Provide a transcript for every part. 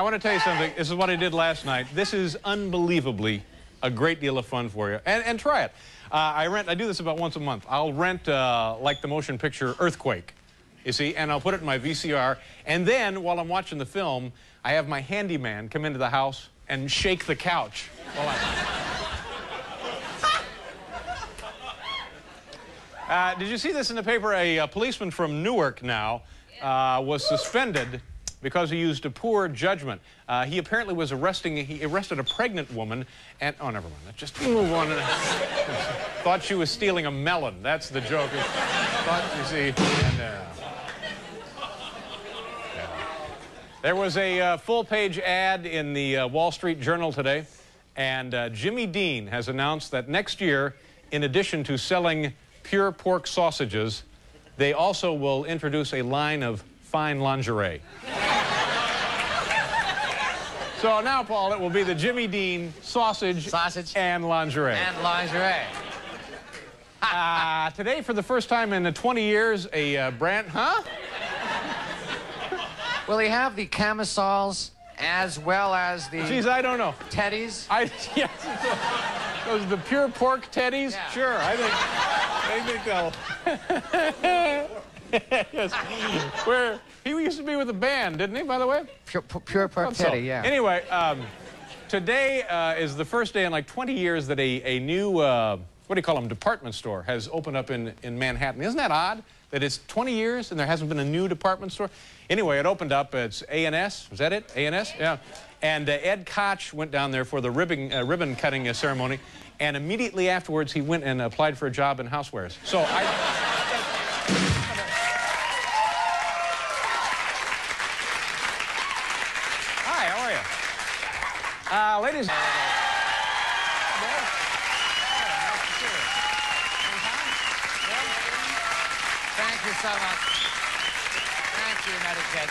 I want to tell you something. This is what I did last night. This is unbelievably a great deal of fun for you. And try it. I do this about once a month. I'll rent, like the motion picture Earthquake, you see, and I'll put it in my VCR. And then, while I'm watching the film, I have my handyman come into the house and shake the couch while did you see this in the paper? A policeman from Newark now was suspended because he used a poor judgment. He apparently was he arrested a pregnant woman and, oh, never mind, let's just move on. Thought she was stealing a melon. That's the joke. Thought, you see, and, there was a full-page ad in the Wall Street Journal today, and Jimmy Dean has announced that next year, in addition to selling pure pork sausages, they also will introduce a line of fine lingerie. So now, Paul, it will be the Jimmy Dean sausage and lingerie. And lingerie. Today, for the first time in 20 years, a brand, huh? Will he have the camisoles as well as the... Geez, I don't know. Teddies? Yes. Those the pure pork teddies? Yeah. Sure, I think they'll... Yes. Where he used to be with a band, didn't he, by the way? Pure pork teddy, yeah. Anyway, today is the first day in like 20 years that a new, what do you call them, department store has opened up in Manhattan. Isn't that odd? That it's 20 years and there hasn't been a new department store? Anyway, it opened up. It's A&S. Was that it? A&S? Yeah. And Ed Koch went down there for the ribbon cutting ceremony. And immediately afterwards, he went and applied for a job in housewares. So I... Hi, how are you? Ladies... Thank you so much. Thank you, Medicaid.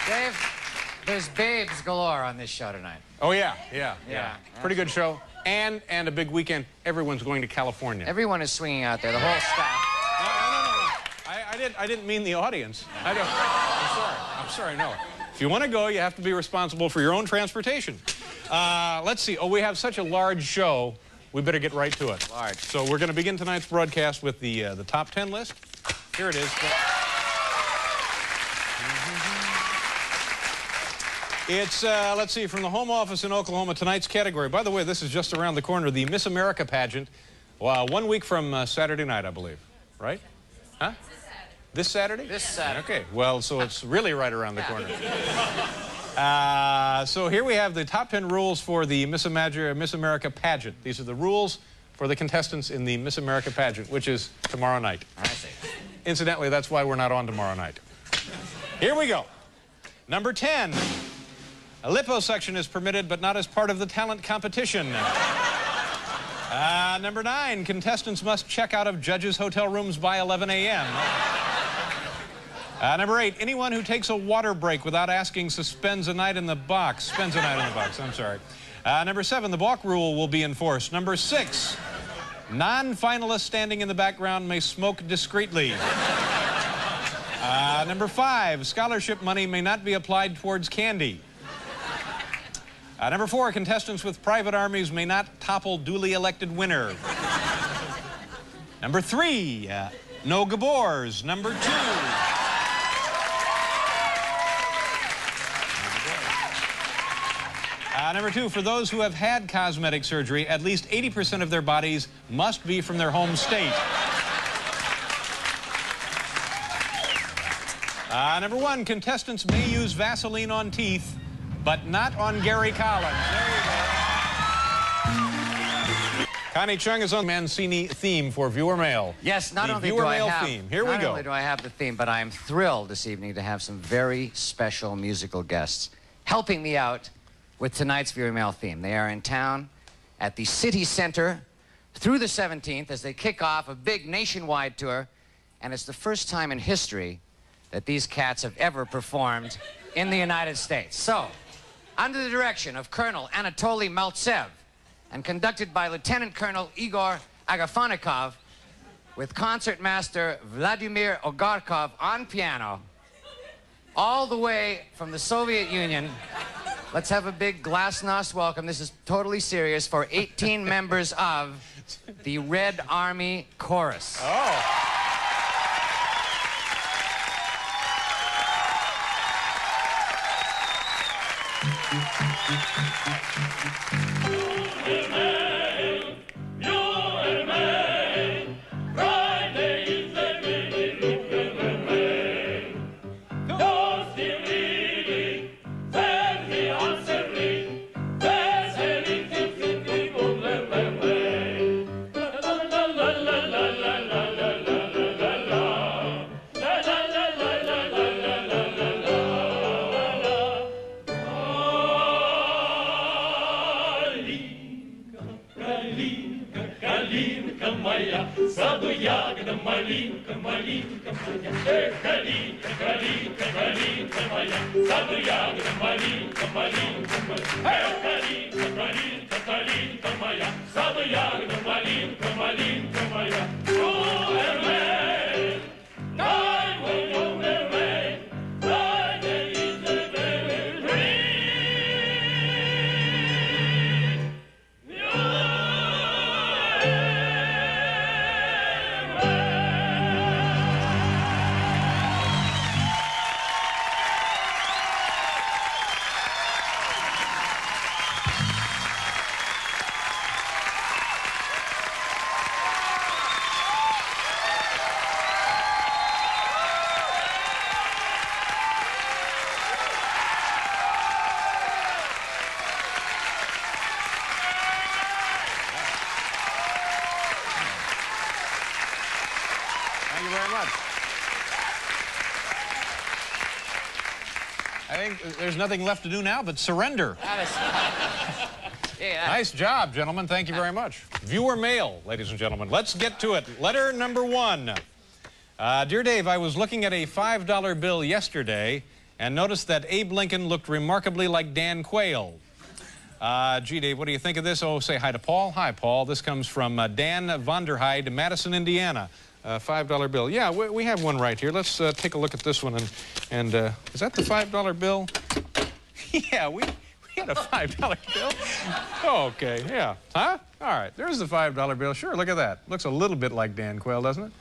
Dave, there's babes galore on this show tonight. Oh, yeah. Pretty good show. And a big weekend. Everyone's going to California. Everyone is swinging out there, the whole staff. No. I didn't mean the audience. I'm sorry, no. If you want to go, you have to be responsible for your own transportation. Let's see. Oh, we have such a large show. We better get right to it. Large. So we're going to begin tonight's broadcast with the top 10 list. Here it is. It's, let's see, from the Home Office in Oklahoma, tonight's category. By the way, this is just around the corner, the Miss America pageant. 1 week from Saturday night, I believe. Right? Huh? This Saturday? This Saturday. Okay. Well, so it's really right around the corner. So here we have the top 10 rules for the Miss America pageant. These are the rules for the contestants in the Miss America pageant, which is tomorrow night. I see. Incidentally, that's why we're not on tomorrow night. Here we go. Number 10. A liposuction is permitted, but not as part of the talent competition. Number 9. Contestants must check out of judges' hotel rooms by 11 a.m. Number 8, anyone who takes a water break without asking spends a night in the box. I'm sorry. Number 7, the balk rule will be enforced. Number 6, non-finalists standing in the background may smoke discreetly. Number 5, scholarship money may not be applied towards candy. Number 4, contestants with private armies may not topple duly elected winner. Number 3, no gabors. Number 2... Number 2, for those who have had cosmetic surgery, at least 80% of their bodies must be from their home state. Number 1, contestants may use Vaseline on teeth, but not on Gary Collins. There you go. Connie Chung is on Mancini theme for viewer mail. Yes, not only do I have the theme, but I am thrilled this evening to have some very special musical guests helping me out with tonight's viewer mail theme. They are in town at the City Center through the 17th as they kick off a big nationwide tour, and it's the first time in history that these cats have ever performed in the United States. So, under the direction of Colonel Anatoly Maltsev and conducted by Lieutenant Colonel Igor Agafonikov, with concertmaster Vladimir Ogarkov on piano, all the way from the Soviet Union. Let's have a big glasnost welcome. This is totally serious for 18 members of the Red Army Chorus. Oh. Саду ягода, малинка, малинка моя. Эх, калинка, калинка, калинка моя. Саду ягода, малинка, малинка моя. Эх, калинка, калинка, калинка моя. Саду ягода, малинка, малинка моя. Супермен, дай мой Супермен, дай мне Супермен. Thank you very much. I think there's nothing left to do now but surrender. Yeah. Nice job, gentlemen. Thank you very much. Viewer mail, ladies and gentlemen. Let's get to it. Letter number 1. Dear Dave, I was looking at a $5 bill yesterday and noticed that Abe Lincoln looked remarkably like Dan Quayle. Gee, Dave, what do you think of this? Oh, say hi to Paul. Hi, Paul. This comes from Dan Vonderheide, Madison, Indiana. $5 bill. Yeah, we have one right here. Let's take a look at this one. And is that the $5 bill? Yeah, we had a $5 bill. Oh, okay, yeah. Huh? All right, there's the $5 bill. Sure, look at that. Looks a little bit like Dan Quayle, doesn't it?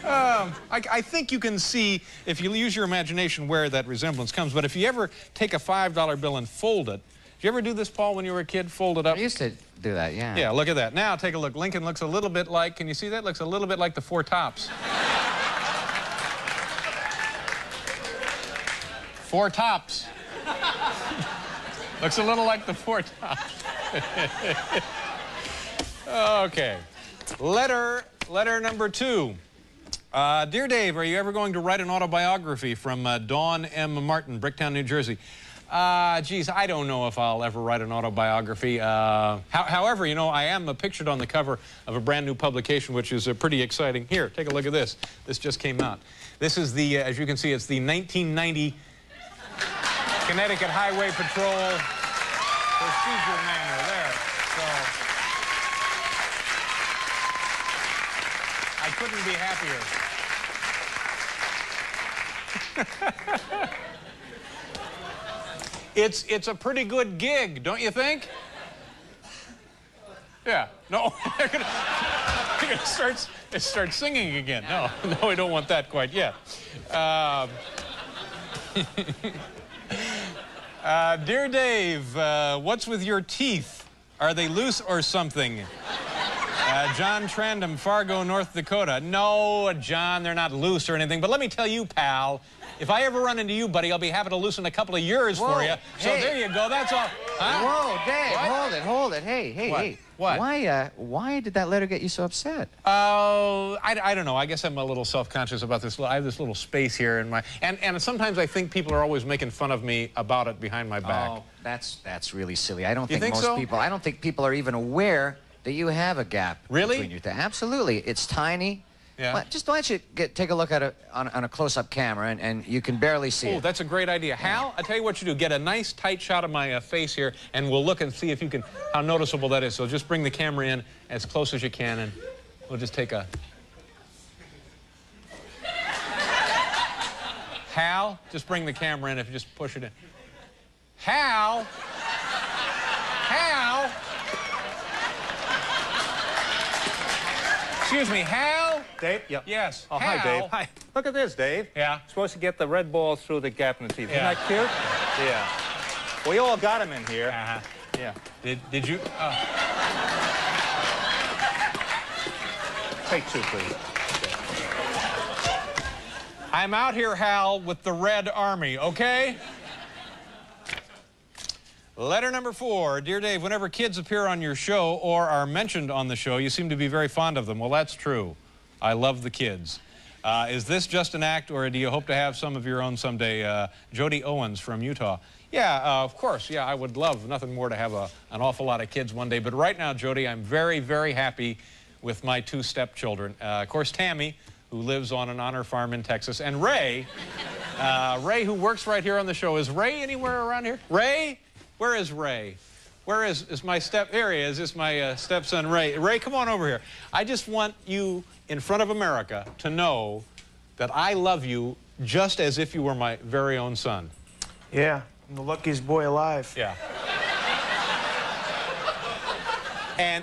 I think you can see, if you use your imagination, where that resemblance comes. But if you ever take a $5 bill and fold it, did you ever do this, Paul, when you were a kid? Fold it up? I used to do that, yeah. Yeah, look at that. Now take a look. Lincoln looks a little bit like, can you see that? Looks a little bit like the Four Tops. Four Tops. Looks a little like the Four Tops. Okay. Letter number 2. Dear Dave, are you ever going to write an autobiography? From Dawn M. Martin, Bricktown, New Jersey. Geez, I don't know if I'll ever write an autobiography. However, you know, I am pictured on the cover of a brand new publication, which is pretty exciting. Here, take a look at this. This just came out. This is the, as you can see, it's the 1990 Connecticut Highway Patrol procedure manual there. So I couldn't be happier. It's a pretty good gig, don't you think? Yeah. No, they're gonna start singing again. No, we don't want that quite yet. Dear Dave, what's with your teeth? Are they loose or something? John Trandom, Fargo, North Dakota. No, John, they're not loose or anything. But let me tell you, pal, if I ever run into you, buddy, I'll be happy to loosen a couple of yours for you. So hey. there you go. That's all. Huh? Whoa, Dave, What? hold it. Hey. What? Why did that letter get you so upset? I don't know. I guess I'm a little self-conscious about this. I have this little space here in my... And sometimes I think people are always making fun of me about it behind my back. Oh, that's really silly. I don't think think most so? people... I don't think people are even aware that you have a gap. Really? Between your Absolutely. It's tiny. Yeah. Well, just why don't you take a look at it on a close-up camera, and you can barely see it. Oh, that's a great idea. Hal, I'll tell you what you do. Get a nice, tight shot of my face here, and we'll look and see if you can... how noticeable that is. So just bring the camera in as close as you can, and we'll just take a... Hal, just bring the camera in if you just push it in. Hal! Hal! Excuse me, Hal? Dave? Yep. Yes. Oh, hi, Dave. Hi. Look at this, Dave. Yeah. Supposed to get the red ball through the gap in the teeth. Yeah. Isn't that cute? Yeah. We all got him in here. Uh-huh. Yeah. Did you? Take two, please. I'm out here, Hal, with the Red Army, okay? Letter number 4. Dear Dave, whenever kids appear on your show or are mentioned on the show, you seem to be very fond of them. Well, that's true. I love the kids. Is this just an act, or do you hope to have some of your own someday? Jody Owens from Utah. Yeah, of course. Yeah, I would love nothing more to have an awful lot of kids one day. But right now, Jody, I'm very, very happy with my 2 stepchildren. Of course, Tammy, who lives on an honor farm in Texas, and Ray, Ray, who works right here on the show. Is Ray anywhere around here? Ray? Where is Ray? Where is my here he is. This is my stepson, Ray. Ray, come on over here. I just want you, in front of America, to know that I love you just as if you were my very own son. Yeah, I'm the luckiest boy alive. Yeah.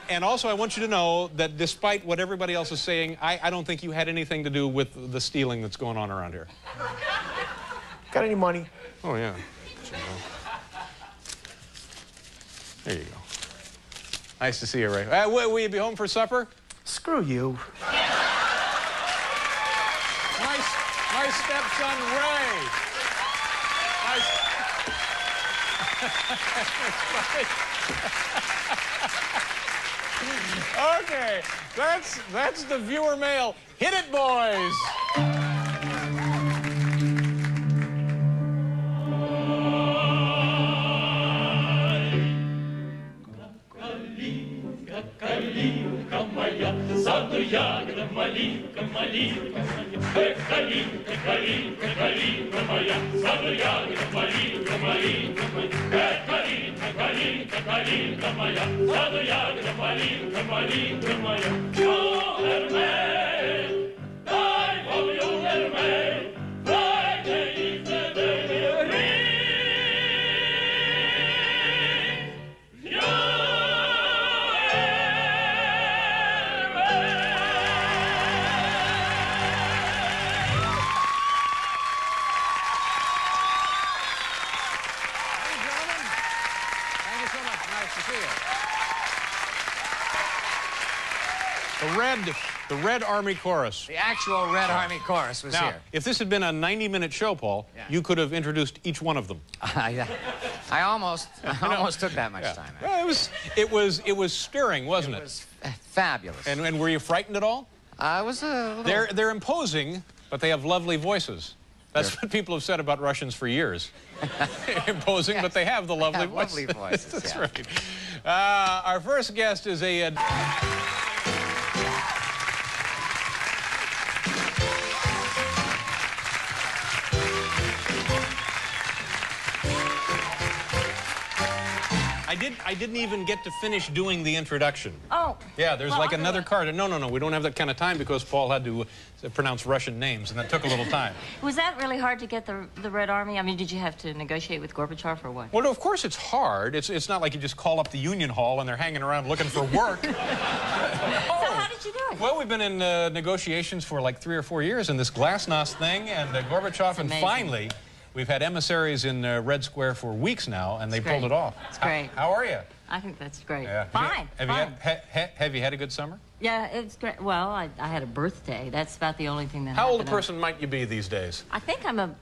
And also, I want you to know that despite what everybody else is saying, I don't think you had anything to do with the stealing that's going on around here. Got any money? Oh, yeah. There you go. Nice to see you, Ray. Will you be home for supper? Screw you. My stepson, Ray. Okay, that's the viewer mail. Hit it, boys. Калинка моя, саду ягода, малинка, малинка моя. Калинка, калинка, калинка моя, саду ягода, малинка, малинка моя. Калинка, калинка, калинка моя, саду ягода, малинка, малинка моя. Letterman, I love you, Letterman. Friday is the day of ring. The Red Army Chorus. The actual Red Army Chorus was Now, here. if this had been a 90-minute show, Paul, you could have introduced each one of them. I almost took that much time. Well, it was stirring, wasn't it? It was fabulous. And were you frightened at all? I was a little... They're imposing, but they have lovely voices. That's what people have said about Russians for years. Imposing, yes, but they have the lovely voices. Lovely voices. That's yeah. right. Our first guest is a... I didn't even get to finish doing the introduction. Oh. Yeah, there's like another card. No, we don't have that kind of time because Paul had to pronounce Russian names, and that took a little time. Was that really hard to get the Red Army? I mean, did you have to negotiate with Gorbachev or what? Well, no, of course it's hard. It's not like you just call up the Union Hall and they're hanging around looking for work. So how did you do it? Well, we've been in negotiations for like 3 or 4 years in this glasnost thing, and Gorbachev, and finally... We've had emissaries in Red Square for weeks now, and they pulled it off. It's great. How are you? I think that's great. Yeah. Fine. Have you had a good summer? Yeah, it's great. Well, I had a birthday. That's about the only thing that How happened. old a person might you be these days? I think I'm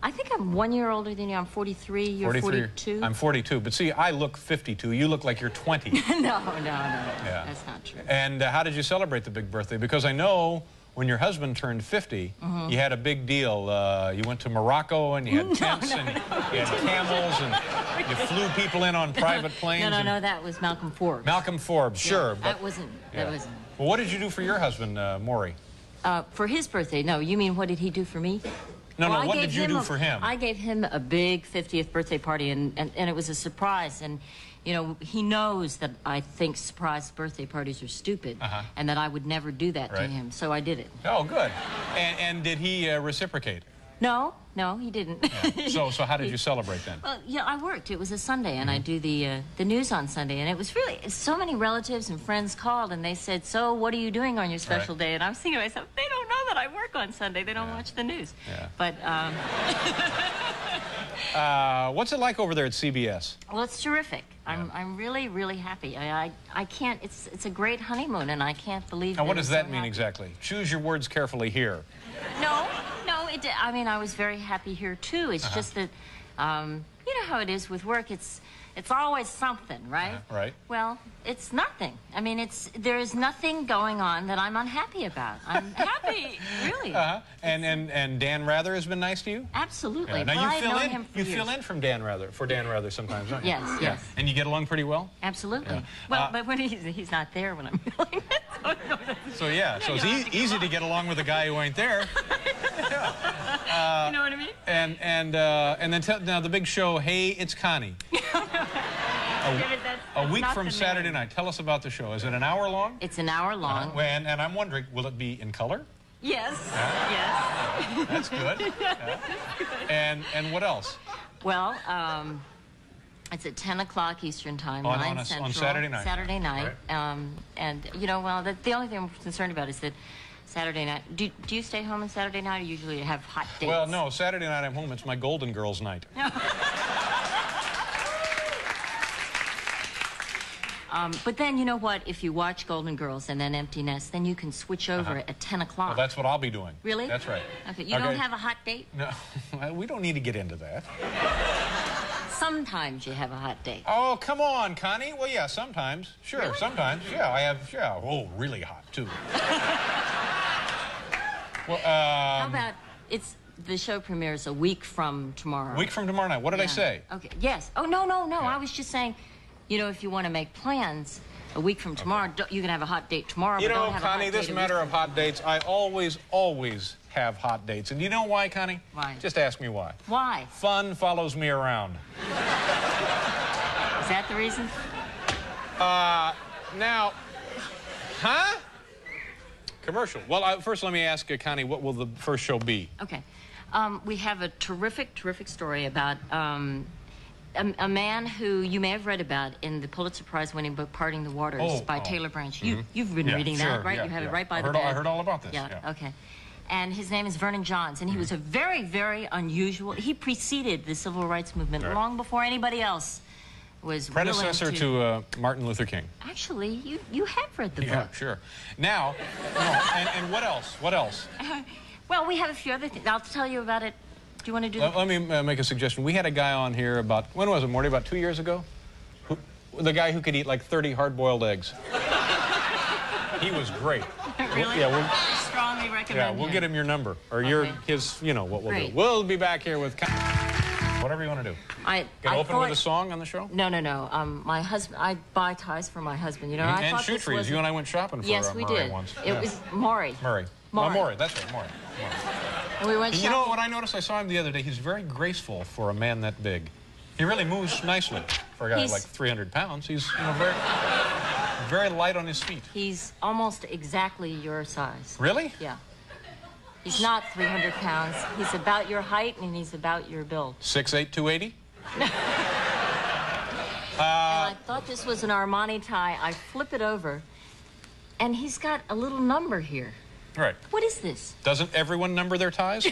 1 year older than you. I'm 43. You're 42. I'm 42. But see, I look 52. You look like you're 20. No. Yeah. That's not true. And how did you celebrate the big birthday? Because I know when your husband turned 50, you had a big deal. You went to Morocco, and you had tents, and you had camels, and you flew people in on private planes. No, that was Malcolm Forbes. Malcolm Forbes, sure. Yeah, that wasn't. Well, what did you do for your husband, Maury? For his birthday? No, you mean what did he do for me? No, what did you do for him? I gave him a big 50th birthday party, and it was a surprise. And, you know, he knows that I think surprise birthday parties are stupid, and that I would never do that to him. So I did it. Oh, good. And did he reciprocate? No, No, he didn't. Yeah. So how did you celebrate then? Well, yeah, I worked. It was a Sunday, and I do the news on Sunday, and it was really, so many relatives and friends called, and they said, so what are you doing on your special day? And I was thinking to myself, they don't know that I work on Sunday. They don't watch the news. Yeah. But, what's it like over there at CBS? well, it's terrific. I'm really, really happy. I can't, it's a great honeymoon, and I can't believe Now, what that does it's that so mean happy. exactly? Choose your words carefully here. No, I mean, I was very happy here, too. It's just that, you know how it is with work. It's always something, right? Right. Well, it's nothing. I mean, there is nothing going on that I'm unhappy about. I'm happy, really. And Dan Rather has been nice to you? Absolutely. Yeah. Well, Now I've known him for you years. fill in for Dan Rather sometimes, don't you? Yes, yes. And you get along pretty well? Absolutely. Yeah. Well, but when he's not there when I'm filming it. So it's easy to get along with a guy who ain't there. You know what I mean? And then now the big show, Hey, It's Connie. A week from Saturday night. Tell us about the show. Is it an hour long? It's an hour long. And I'm wondering, will it be in color? Yes. Yeah. Yes. That's good. Yeah. And what else? Well, it's at 10 o'clock Eastern Time, 9 Central. On Saturday night. Saturday night. Right. And, you know, well, the only thing I'm concerned about is that Saturday night. Do you stay home on Saturday night, or usually have hot dates? Well, no. Saturday night I'm home. It's my Golden Girls night. But then, you know what? If you watch Golden Girls and then Empty Nest, then you can switch over at 10 o'clock. Well, that's what I'll be doing. Really? That's right. Okay. You don't have a hot date? No. We don't need to get into that. Sometimes you have a hot date. Oh, come on, Connie. Well, yeah, sometimes. Sure, really? Sometimes. Yeah, I have, yeah. Oh, really hot, too. Well, how about the show premieres a week from tomorrow? A week from tomorrow night. What did I say? Okay. Yes. Oh, no. Yeah. I was just saying, you know, if you want to make plans a week from tomorrow, you can have a hot date tomorrow. You but know, don't have Connie, a hot this date matter of hot dates, I always have hot dates. And you know why, Connie? Why? Just ask me why. Why? Fun follows me around. Is that the reason? Now, commercial. Well, first let me ask Connie, what will the first show be? Okay. We have a terrific story about a man who you may have read about in the Pulitzer Prize-winning book "Parting the Waters" by Taylor Branch. You've been reading that, right? You have it right by the bed. I heard all about this. Yeah. Okay. And his name is Vernon Johns, and he was a very, very unusual. He preceded the civil rights movement long before anybody else was predecessor to Martin Luther King. Actually, you have read the book. Yeah, sure. Now, and what else? What else? Well, we have a few other things. I'll tell you about it. Do you want to do Let me make a suggestion. We had a guy on here about, when was it, Morty? About 2 years ago? The guy who could eat like 30 hard-boiled eggs. He was great. Really? Yeah, I strongly recommend yeah, we'll get him your number. Or his, you know, what we'll do. We'll be back here with whatever you want to do. Gonna open with a song on the show? No. My husband, I buy ties for my husband. You know, I and thought shoe trees. You and I went shopping for yes, we Murray did. once. It was Maury. Murray. That's right, Maury. And we went shopping. You know what I noticed? I saw him the other day. He's very graceful for a man that big. He really moves nicely for a guy like 300 pounds. He's very light on his feet. He's almost exactly your size. Really? Yeah. He's not 300 pounds. He's about your height, and he's about your build. 6'8", 280? And I thought this was an Armani tie. I flip it over, and he's got a little number here. Right. What is this? Doesn't everyone number their ties?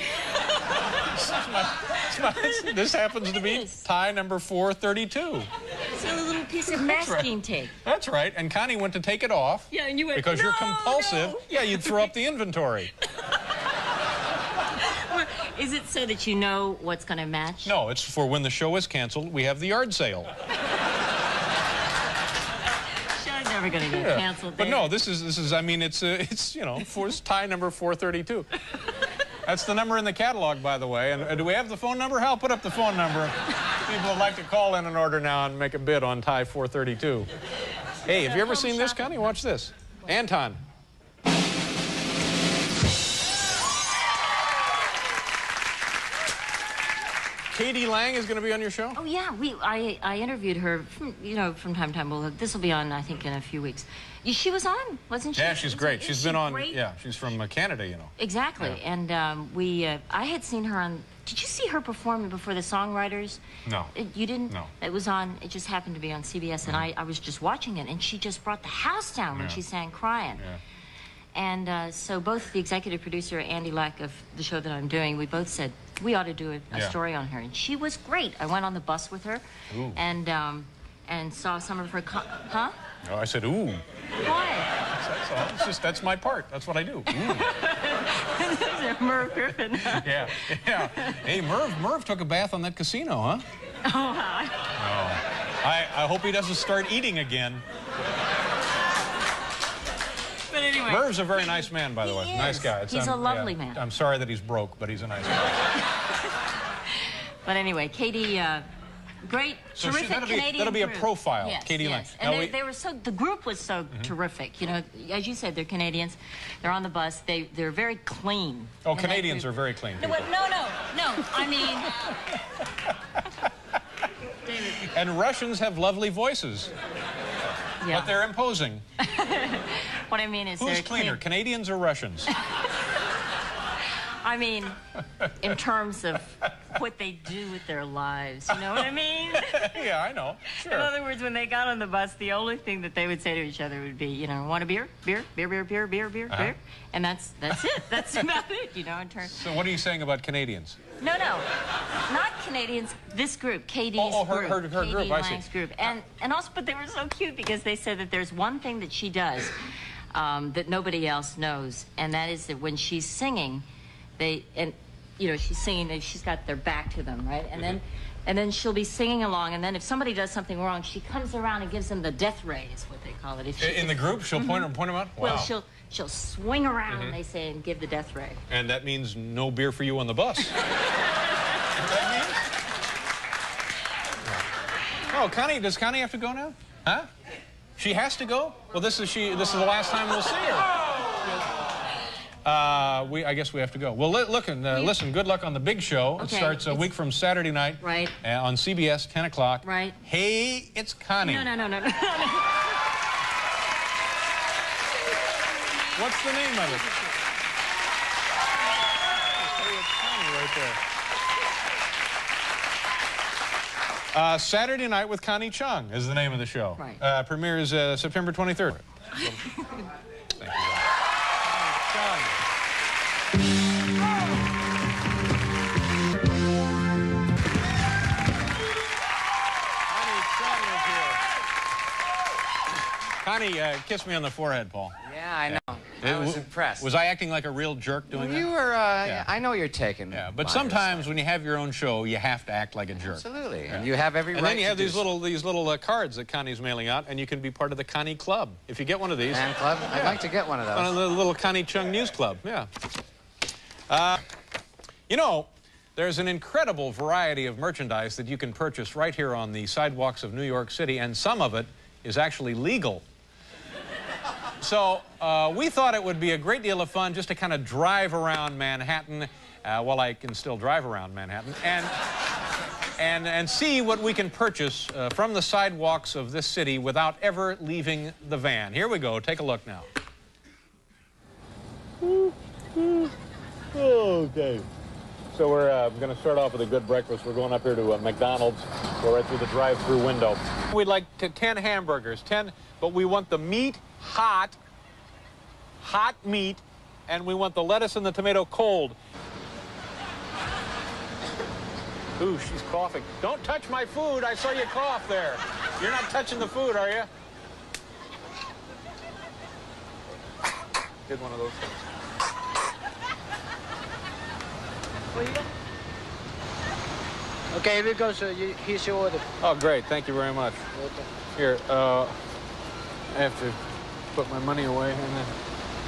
This happens to be tie number 432. It's a little piece of masking tape. That's right. And Connie went to take it off. Yeah, and you went, because you're compulsive. No. Yeah, you'd throw up the inventory. Is it so that you know what's going to match? No, it's for when the show is canceled, we have the yard sale. Show's never going to get canceled. But no, this is. I mean, it's you know, it's tie number 432. That's the number in the catalog, by the way. And do we have the phone number? Hal, put up the phone number. People would like to call in an order now and make a bid on tie 432. Hey, have you ever seen this, Connie? Watch this. Anton. Katie Lang is going to be on your show? Oh yeah, I interviewed her from time to time. Well, this will be on I think in a few weeks. She was on, wasn't she? Yeah, she's great. She's been on. Great? Yeah, she's from Canada, you know. Exactly, yeah. And I had seen her on. Did you see her performing before the Songwriters? No. You didn't? No. It was on. It just happened to be on CBS, and I was just watching it, and she just brought the house down when she sang "Crying." Yeah. And so both the executive producer, Andy Lack, of the show that I'm doing, we both said, we ought to do a story on her. And she was great. I went on the bus with her and saw some of her... Huh? Oh, I said, ooh. Why? That's all. It's just, that's my part. That's what I do. Ooh. Merv Griffin. Yeah. Hey, Merv took a bath on that casino, huh? Oh, I hope he doesn't start eating again. But anyway. Merv's a very nice man, by the way. Nice guy. He's a lovely man. I'm sorry that he's broke, but he's a nice guy. But anyway, Katie, great, so terrific Canadian that'll be a group. profile, yes, Katie Lang. Yes. And they were so, the group was so terrific. You know, as you said, they're Canadians. They're on the bus. They're very clean. Oh, Canadians are very clean people. No. I mean... David. And Russians have lovely voices. Yeah. But they're imposing. What I mean is who's cleaner, Canadians or Russians? I mean, in terms of what they do with their lives, you know what I mean? Yeah, I know. Sure. In other words, when they got on the bus, the only thing that they would say to each other would be, you know, want a beer? Beer? Beer? And that's it. That's about it, you know, in terms... So what are you saying about Canadians? No. Not Canadians. This group, Katie's group. Her Katie group, I Lang's see. group. And also, but they were so cute because they said that there's one thing that she does that nobody else knows, and that is that when she's singing, she's singing, and she's got their back to them, right? And then she'll be singing along, and then if somebody does something wrong, she comes around and gives them the death ray, is what they call it. In the group, she'll point them out? Wow. Well, she'll swing around, they say, and give the death ray. And that means no beer for you on the bus. That mean? Oh, Connie, does Connie have to go now? Huh? She has to go? Well, this is the last time we'll see her. I guess we have to go. Well, listen, good luck on the big show. Okay, it starts a week from Saturday night. Right. On CBS, 10 o'clock. Right. Hey, it's Connie. No. What's the name of it? Hey, it's Connie right there. Saturday Night with Connie Chung is the name of the show. Right. Premieres September 23rd. Thank you. Chung. Connie, kiss me on the forehead, Paul. Yeah, I know. I was impressed. Was I acting like a real jerk doing that? You were, I know you're taking. Yeah, but sometimes when you have your own show, you have to act like a jerk. Absolutely. Yeah. And you have every right to And then you have these so. little cards that Connie's mailing out, and you can be part of the Connie Club. If you get one of these. Fan club? Yeah. I'd like to get one of those. One of the little Connie Chung News Club, yeah. You know, there's an incredible variety of merchandise that you can purchase right here on the sidewalks of New York City, and some of it is actually legal. So we thought it would be a great deal of fun just to kind of drive around Manhattan, while I can still drive around Manhattan, and see what we can purchase from the sidewalks of this city without ever leaving the van. Here we go. Take a look now. Okay. So we're going to start off with a good breakfast. We're going up here to McDonald's. Go right through the drive-through window. We'd like 10 hamburgers, 10, but we want the meat hot meat, and we want the lettuce and the tomato cold. Ooh, she's coughing. Don't touch my food. I saw you cough there. You're not touching the food, are you? Did one of those things. Okay, here we go, sir. Here's your order. Oh, great. Thank you very much. Here, I have to put my money away. And then...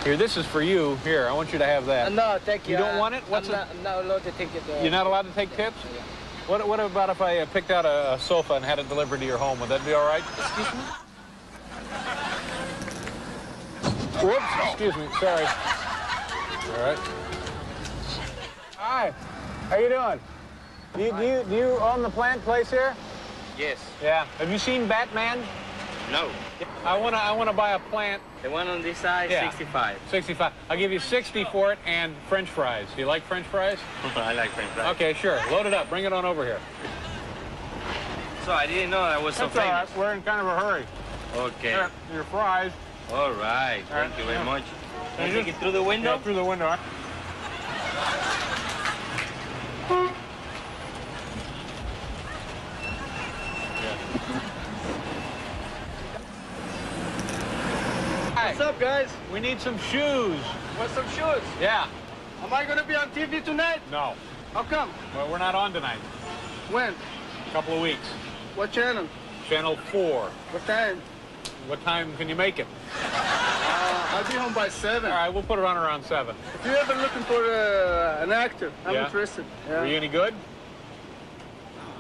Here, this is for you. Here, I want you to have that. No, thank you. You don't want it? I'm not allowed to take it. You're not allowed to take tips? Yeah. What about if I picked out a sofa and had it delivered to your home? Would that be all right? Excuse me? Whoops, excuse me. Sorry. All right. Hi. How you doing? Do you own the plant place here? Yes. Yeah. Have you seen Batman? No. I wanna buy a plant. The one on this side, Yeah. 65. 65. I'll give you 60 for it and French fries. Do you like French fries? I like French fries. Okay, sure. Load it up. Bring it on over here. So I didn't know I was so That's all famous. right. We're in kind of a hurry. Okay. Here, your fries. All right. Thank you very much. Can I take it through the window? Yeah, through the window. What's up, guys? We need some shoes. Want some shoes? Yeah. Am I going to be on TV tonight? No. How come? Well, we're not on tonight. When? A couple of weeks. What channel? Channel 4. What time? What time can you make it? I'll be home by 7. All right, we'll put it on around 7. If you're ever looking for an actor, I'm Yeah? interested. Yeah. Were you any good?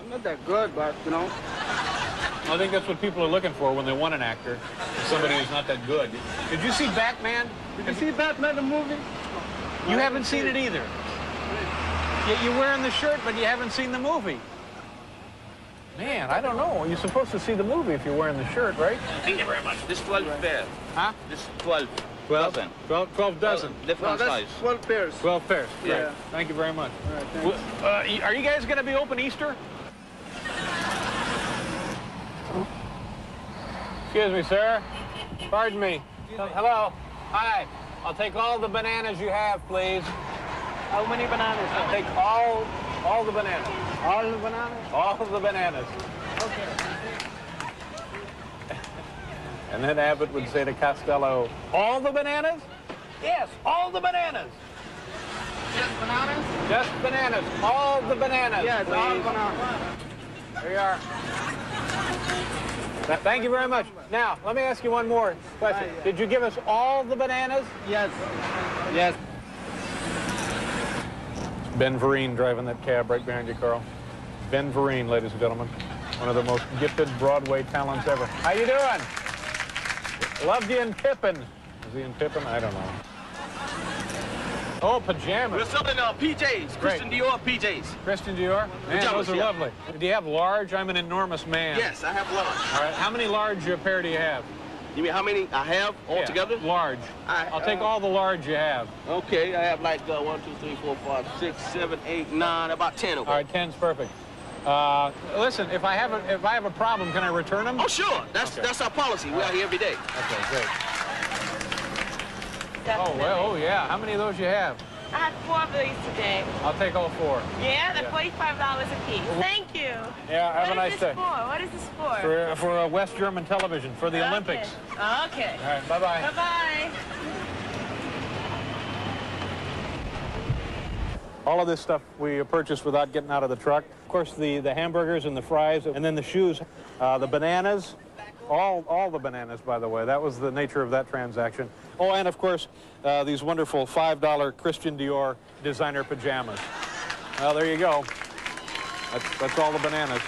I'm not that good, but, you know. I think that's what people are looking for when they want an actor. Somebody who's not that good. Did you see Batman? Did you see Batman the movie? You haven't seen it either. You're wearing the shirt, but you haven't seen the movie. Man, I don't know. You're supposed to see the movie if you're wearing the shirt, right? Thank you very much. This 12 pair. Huh? This 12. 12? Dozen. 12 dozen. Different size. 12 pairs. 12 pairs. Yeah. Right. Thank you very much. All right, thanks. Are you guys going to be open Easter? Excuse me, sir. Pardon me. Hello. Hi. I'll take all the bananas you have, please. How many bananas? I'll take all the bananas. All the bananas? All of the bananas. Okay. And then Abbott would say to Costello, all the bananas? Yes, all the bananas. Just bananas? Just bananas. All the bananas, Yes, please. all bananas. There you are. Thank you very much. Now, let me ask you one more question. Yeah. Did you give us all the bananas? Yes. Yes. Ben Vereen driving that cab right behind you, Carl. Ben Vereen, ladies and gentlemen. One of the most gifted Broadway talents ever. How you doing? Loved you in Pippin. Is he in Pippin? I don't know. Oh, pajamas. We're selling PJs, Christian Dior PJs. Christian Dior? Man, Pajamas, those are yeah. lovely. Do you have large? I'm an enormous man. Yes, I have large. All right, how many large pair do you have? You mean how many I have altogether? Yeah, large. I'll take all the large you have. Okay, I have like 1, 2, 3, 4, 5, 6, 7, 8, 9, about 10 of them. All right, 10's perfect. Listen, if I have a problem, can I return them? Oh, sure. That's our policy. We're out here every day. Okay, great. Oh, well, oh, yeah. How many of those you have? I had 4 of these today. I'll take all 4. Yeah, they're $45 a piece. Thank you. Yeah, have a nice day. What is this for? For West German television, for the Olympics. Okay. All right, bye-bye. Bye-bye. All of this stuff we purchased without getting out of the truck. Of course, the hamburgers and the fries, and then the shoes, the bananas, all the bananas, by the way. That was the nature of that transaction. Oh, and of course, these wonderful $5 Christian Dior designer pajamas. Well, there you go. That's all the bananas.